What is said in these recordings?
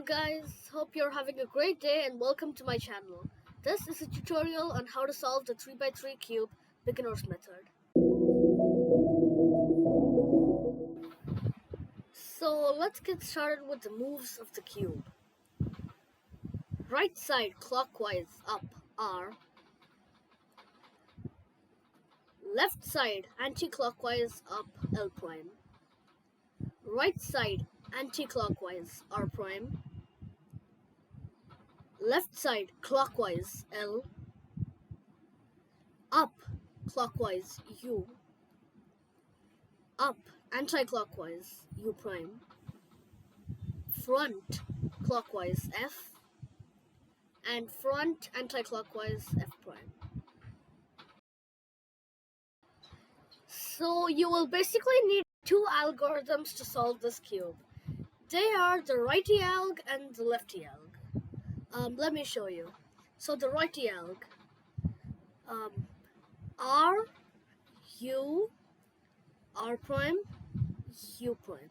guys, hope you're having a great day and welcome to my channel. This is a tutorial on how to solve the 3x3 cube beginner's method. So let's get started with the moves of the cube. Right side clockwise up R. Left side anti-clockwise up L prime. Right side anti-clockwise R prime. Left side clockwise L. Up clockwise U. Up anti-clockwise U prime. Front clockwise F. And front anti-clockwise F prime. So you will basically need two algorithms to solve this cube. They are the righty alg and the lefty alg. Let me show you. So the righty alg, R, U, R prime, U prime.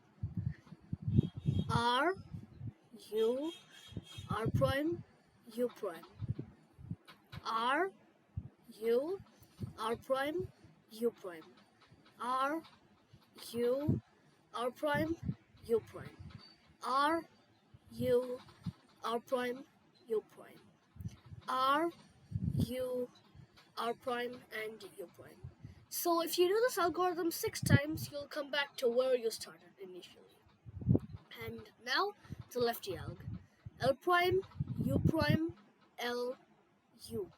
R, U, R prime, U prime. R, U, R prime, U prime. R, U, R prime, U prime. R, U, R prime, U prime. R, U, R prime, and U prime. So if you do this algorithm 6 times, you'll come back to where you started initially. And now the lefty alg. L prime, U prime, L, U.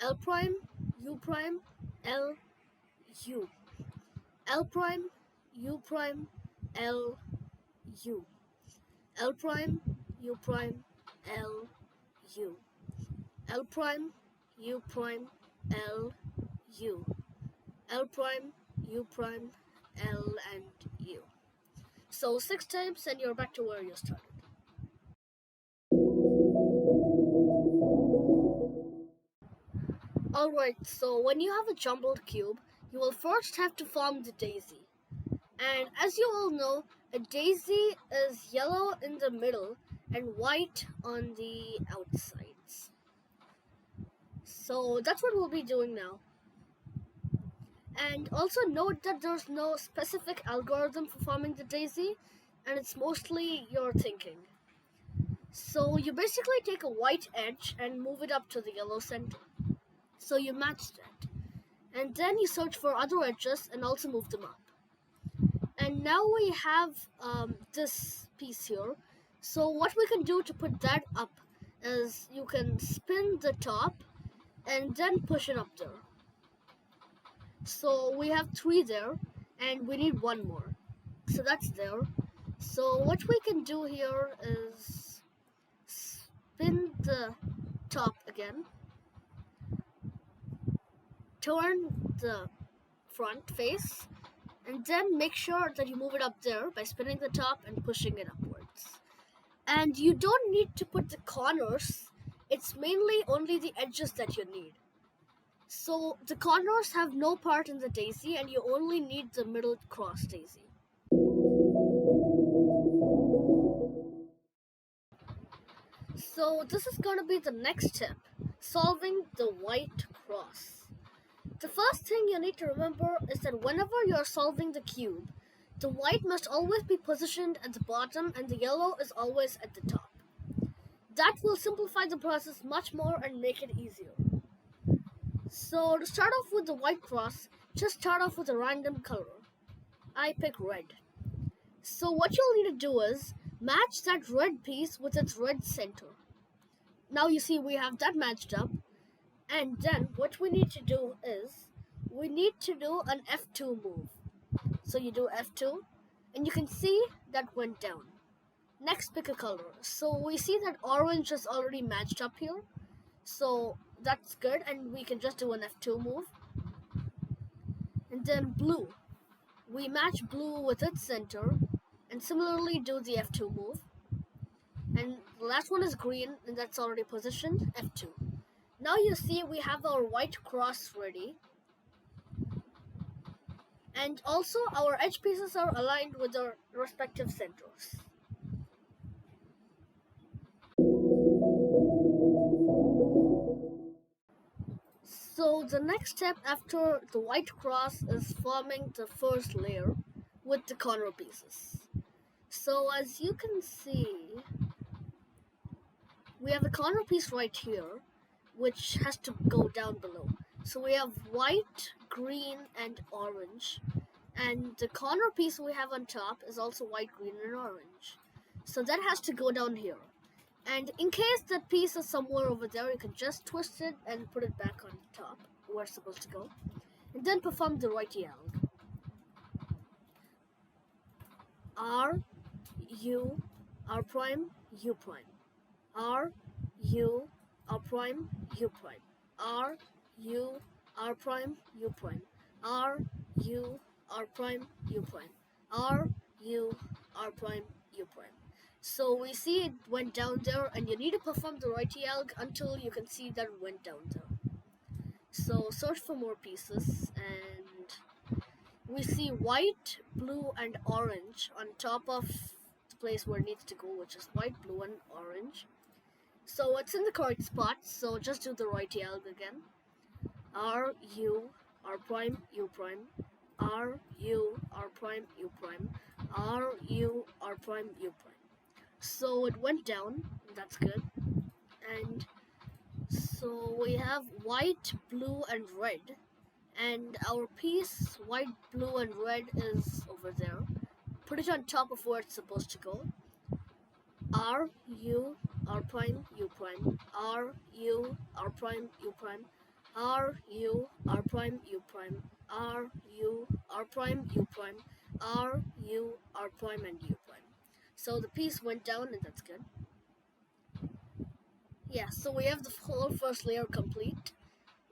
L prime, U prime, L, U. L prime, U prime, L, U. L prime, U prime, L, U. L prime, U prime, L, U. L prime, U prime, L, and U. So 6 times and you're back to where you started. Alright, so when you have a jumbled cube, you will first have to form the daisy. And as you all know, a daisy is yellow in the middle and white on the outsides. So that's what we'll be doing now. And also note that there's no specific algorithm for forming the daisy, and it's mostly your thinking. So you basically take a white edge and move it up to the yellow center. So you match that. And then you search for other edges and also move them up. And now we have this piece here. So what we can do to put that up is you can spin the top and then push it up there. So we have 3 there and we need 1 more. So that's there. So what we can do here is spin the top again. Turn the front face. And then make sure that you move it up there by spinning the top and pushing it upwards. And you don't need to put the corners. It's mainly only the edges that you need. So the corners have no part in the daisy and you only need the middle cross daisy. So this is going to be the next step, solving the white cross. The first thing you need to remember is that whenever you're solving the cube, the white must always be positioned at the bottom and the yellow is always at the top. That will simplify the process much more and make it easier. So to start off with the white cross, just start off with a random color. I pick red. So what you'll need to do is match that red piece with its red center. Now you see we have that matched up. And then what we need to do is, we need to do an F2 move. So you do F2, and you can see that went down. Next, pick a color. So we see that orange is already matched up here. So that's good, and we can just do an F2 move. And then blue. We match blue with its center, and similarly do the F2 move. And the last one is green, and that's already positioned, F2. Now you see we have our white cross ready. And also our edge pieces are aligned with their respective centers. So the next step after the white cross is forming the first layer with the corner pieces. So as you can see, we have a corner piece right here which has to go down below. So we have white, green and orange, and the corner piece we have on top is also white, green and orange. So that has to go down here. And in case that piece is somewhere over there, you can just twist it and put it back on top where it's supposed to go. And then perform the right alg. R, U, R prime, U prime. R, U, R prime, U prime. R, U, R prime, U prime. R, U, R prime, U prime. R, U, R prime, U prime. So we see it went down there, and you need to perform the right alg until you can see that it went down there. So search for more pieces, and we see white, blue and orange on top of the place where it needs to go, which is white, blue and orange. So it's in the correct spot, so just do the right alg again. R, U, R prime, U prime. R, U, R prime, U prime. R, U, R prime, U prime. So it went down, that's good. And so we have white, blue and red. And our piece, white, blue and red, is over there. Put it on top of where it's supposed to go. R, U, R prime, U prime. R, U, R prime, U prime. R, U, R prime, U prime. R, U, R prime, U prime. R, U, R prime and U prime. So the piece went down, and that's good. Yeah, so we have the whole first layer complete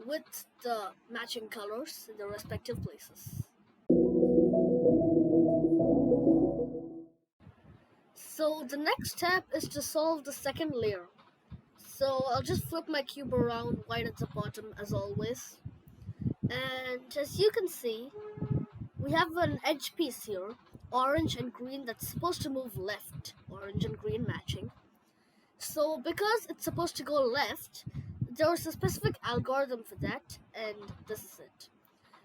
with the matching colors in the respective places. So the next step is to solve the second layer. So I'll just flip my cube around right at the bottom as always. And as you can see, we have an edge piece here, orange and green, that's supposed to move left, orange and green matching. So because it's supposed to go left, there's a specific algorithm for that, and this is it.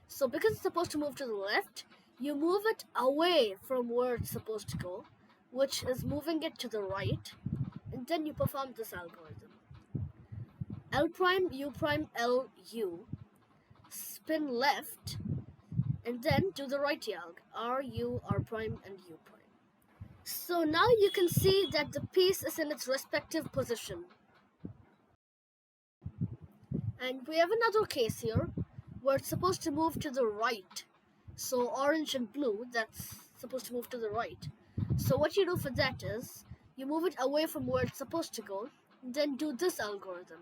So because it's supposed to move to the left, you move it away from where it's supposed to go, which is moving it to the right, and then you perform this algorithm. L prime, U prime, L, U. Spin left, and then do the right alg. R, U, R prime, and U prime. So now you can see that the piece is in its respective position. And we have another case here, where it's supposed to move to the right. So orange and blue, that's supposed to move to the right. So what you do for that is, you move it away from where it's supposed to go, then do this algorithm.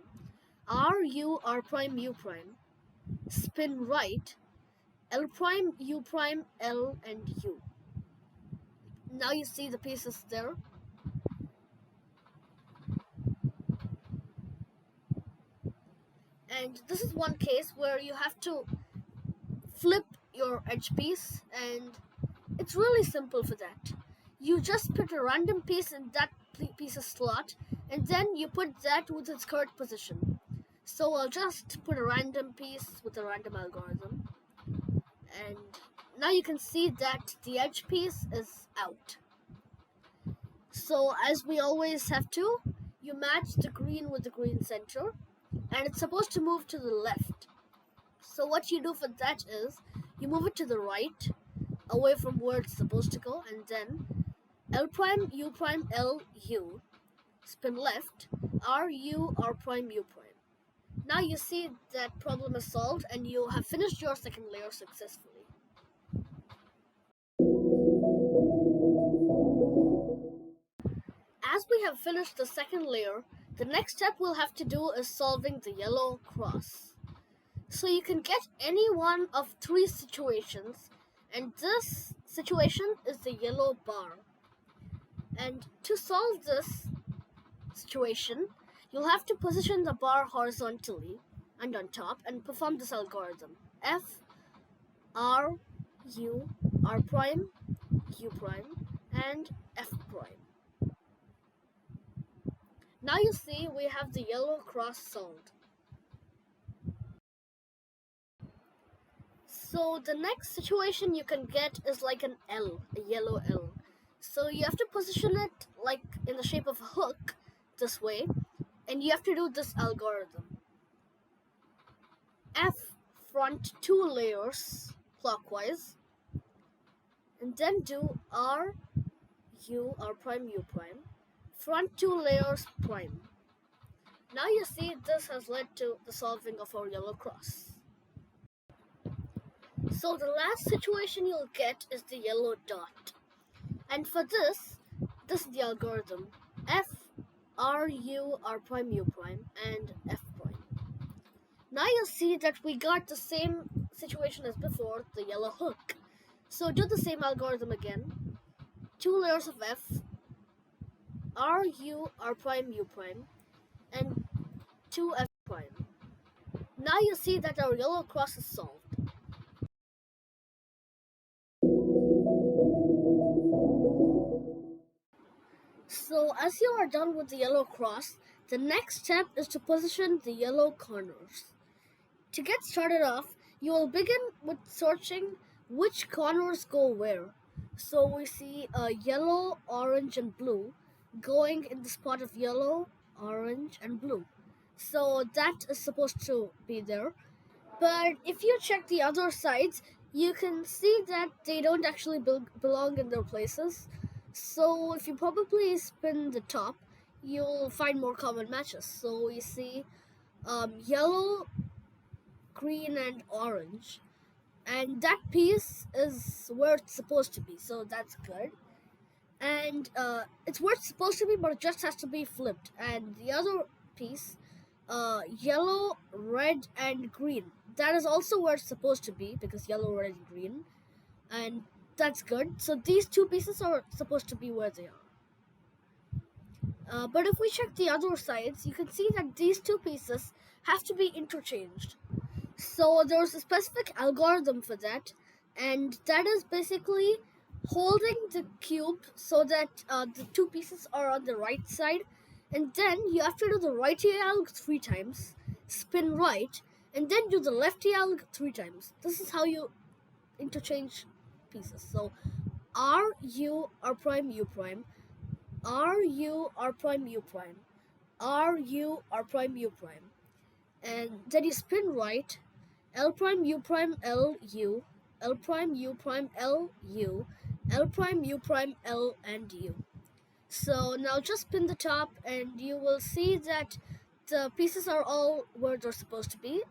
R, U, R prime, U prime. Spin right, L prime, U prime, L and U. Now you see the pieces there. And this is one case where you have to flip your edge piece, and it's really simple for that. You just put a random piece in that piece's slot, and then you put that with its correct position. So I'll just put a random piece with a random algorithm, and now you can see that the edge piece is out. So as we always have to, you match the green with the green center, and it's supposed to move to the left. So what you do for that is, you move it to the right, away from where it's supposed to go, and then L prime, U prime, L, U. Spin left, R, U, R prime, U prime. Now you see that problem is solved, and you have finished your second layer successfully. As we have finished the second layer, the next step we'll have to do is solving the yellow cross. So you can get any one of three situations, and this situation is the yellow bar. And to solve this situation, you'll have to position the bar horizontally and on top and perform this algorithm. F, R, U, R prime, U prime, and F prime. Now you see we have the yellow cross solved. So the next situation you can get is like an L, a yellow L. So you have to position it like in the shape of a hook this way, and you have to do this algorithm. F front 2 layers clockwise, and then do R U R prime U prime front 2 layers prime. Now you see this has led to the solving of our yellow cross. So the last situation you'll get is the yellow dot. And for this is the algorithm. F R U R prime U prime and F prime. Now you'll see that we got the same situation as before, the yellow hook. So do the same algorithm again. 2 layers of F, R U R prime U prime, and 2F prime. Now you see that our yellow cross is solved. So as you are done with the yellow cross, the next step is to position the yellow corners. To get started off, you will begin with searching which corners go where. So we see yellow, orange, and blue going in the spot of yellow, orange, and blue. So that is supposed to be there. But if you check the other sides, you can see that they don't actually belong in their places. So if you probably spin the top, you'll find more common matches. So we see yellow, green, and orange. And that piece is where it's supposed to be, so that's good. And it's where it's supposed to be, but it just has to be flipped. And the other piece, yellow, red, and green, that is also where it's supposed to be, because yellow, red, and green. And that's good. So these two pieces are supposed to be where they are. But if we check the other sides, you can see that these two pieces have to be interchanged. So there's a specific algorithm for that, and that is basically holding the cube so that the two pieces are on the right side, and then you have to do the righty alg 3 times, spin right, and then do the lefty alg 3 times. This is how you interchange pieces. So R U R prime U prime, R U R prime U prime, R U R prime U prime, and then you spin right, L prime U prime L U, L prime U prime L U, L prime U prime L and U. So now just spin the top and you will see that the pieces are all where they're supposed to be.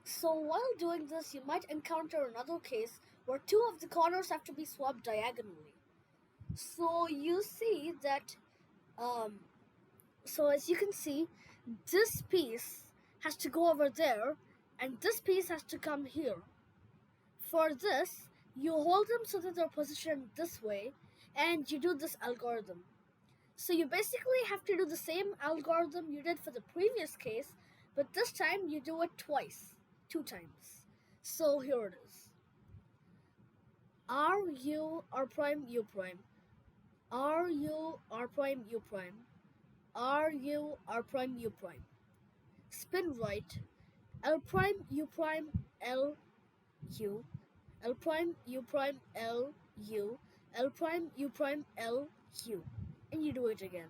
So while doing this, you might encounter another case where two of the corners have to be swapped diagonally. So you see that, so as you can see, this piece has to go over there, and this piece has to come here. For this, you hold them so that they're positioned this way, and you do this algorithm. So you basically have to do the same algorithm you did for the previous case, but this time you do it twice, 2 times. So here it is. R U R prime U prime, R U R prime U prime, R U R prime U prime. Spin right, L prime U prime L U, L prime U prime L U, L prime U prime L U, and you do it again.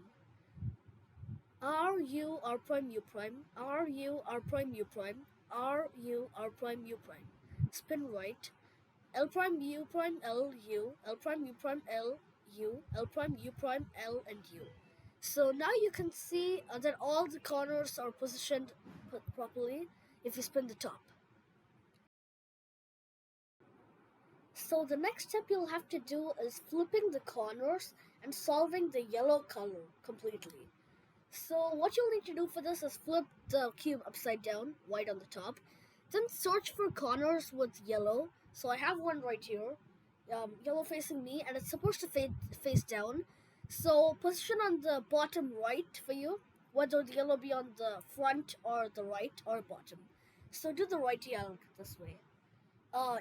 R U R prime U prime, R U R prime U prime, R U R prime U prime. Spin right, L prime U prime L U, L prime U prime L U, L prime U prime L and U. So now you can see that all the corners are positioned properly if you spin the top. So the next step you'll have to do is flipping the corners and solving the yellow color completely. So what you'll need to do for this is flip the cube upside down, white on the top, then search for corners with yellow. So I have one right here, yellow facing me, and it's supposed to face down. So position on the bottom right for you, whether the yellow be on the front or the right or bottom. So do the righty alg this way.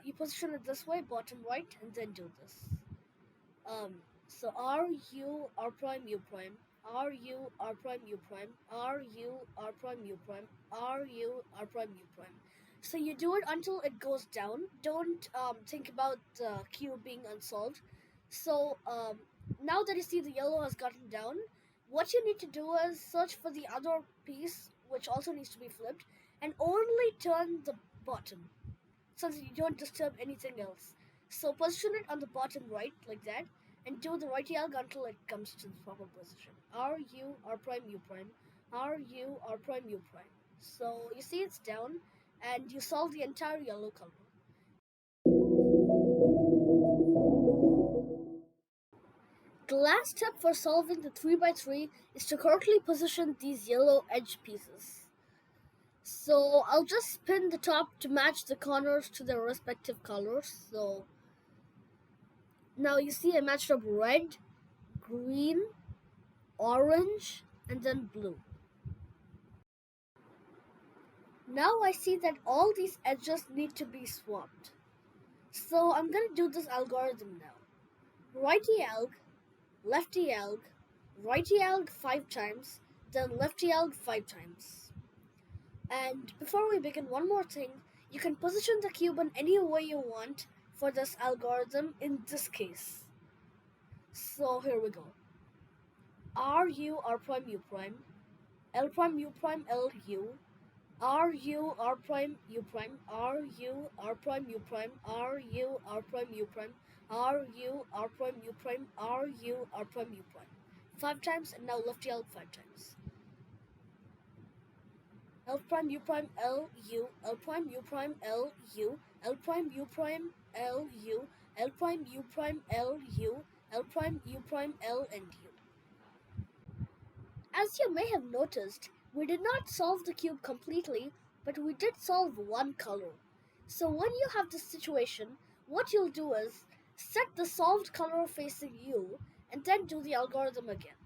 You position it this way, bottom right, and then do this. So R U R prime U prime, R U R prime U prime, R U R prime U prime, R U R prime U prime. So you do it until it goes down. Don't think about the cube being unsolved. So now that you see the yellow has gotten down, what you need to do is search for the other piece, which also needs to be flipped, and only turn the bottom so that you don't disturb anything else. So position it on the bottom right, like that, and do the right arc until it comes to the proper position. R, U, R prime, U prime. R, U, R prime, U prime. So you see it's down, and you solve the entire yellow color. The last step for solving the 3x3 is to correctly position these yellow edge pieces. So I'll just spin the top to match the corners to their respective colors. So now you see I matched up red, green, orange, and then blue. Now I see that all these edges need to be swapped. So I'm gonna do this algorithm now. Righty alg, lefty alg, righty alg 5 times, then lefty alg 5 times. And before we begin, one more thing, you can position the cube in any way you want for this algorithm in this case. So here we go. R, U, R prime, U prime, L prime, U prime, L, U, R, U, R prime, U prime, R, U, R prime, U prime, R, U, R prime, U prime, R, U, R prime, U prime, R, U, R prime, U prime. 5 times, and now lefty alg 5 times. L prime, U prime, L, U, L prime, U prime, L, U, L prime, U prime, L, U, L prime, U prime, L, U, L prime, U prime, L, and U. As you may have noticed, we did not solve the cube completely, but we did solve one color. So when you have this situation, what you'll do is set the solved color facing you and then do the algorithm again.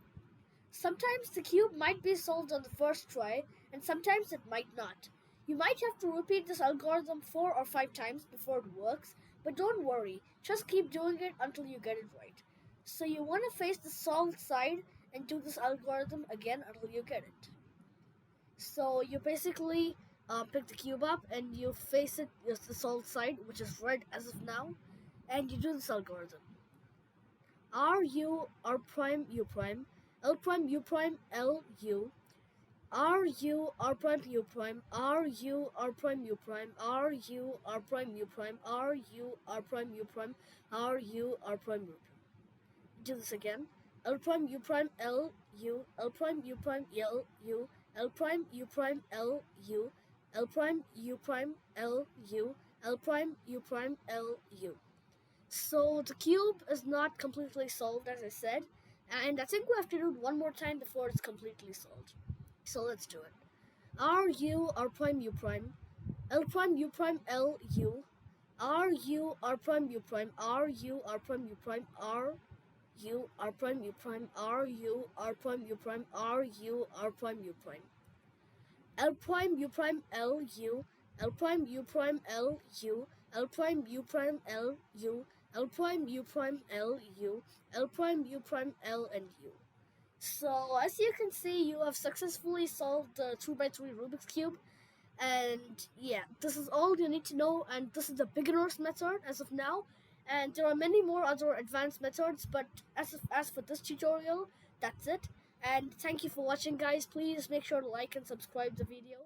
Sometimes the cube might be solved on the first try, and sometimes it might not. You might have to repeat this algorithm 4 or 5 times before it works, but don't worry, just keep doing it until you get it right. So you want to face the solved side and do this algorithm again until you get it. So you basically pick the cube up and you face it as the solved side, which is red as of now, and you do this algorithm. R, U, R prime, U prime, L prime, U prime, L, U, R, U, R prime, U prime, R, U, R prime, U prime, R, U, R prime, U prime, R, U, R prime, U prime, R, U, R prime, U prime. Do this again. L prime, U prime, L, U, L prime, U prime, L, U, L prime, U prime, L, U, L prime, U prime, L, U, L prime, U prime, L, U. So the cube is not completely solved, as I said, and I think we have to do it one more time before it's completely solved. So let's do it. R, U, R prime, U prime, L prime, U prime, L, U, R, U, R prime, U prime, R, U, R prime, U prime, R, U, R prime, U prime, R, U, R prime, U prime, R, U, R prime, U prime, L prime, U prime, L, U, L prime, U prime, L, U, L prime, U prime, L, U, L prime, U prime, L, U, L prime, U prime, L, and U. So as you can see, you have successfully solved the 2x3 Rubik's Cube. And yeah, this is all you need to know, and this is the beginner's method as of now. And there are many more other advanced methods, but as for this tutorial, that's it. And thank you for watching, guys. Please make sure to like and subscribe the video.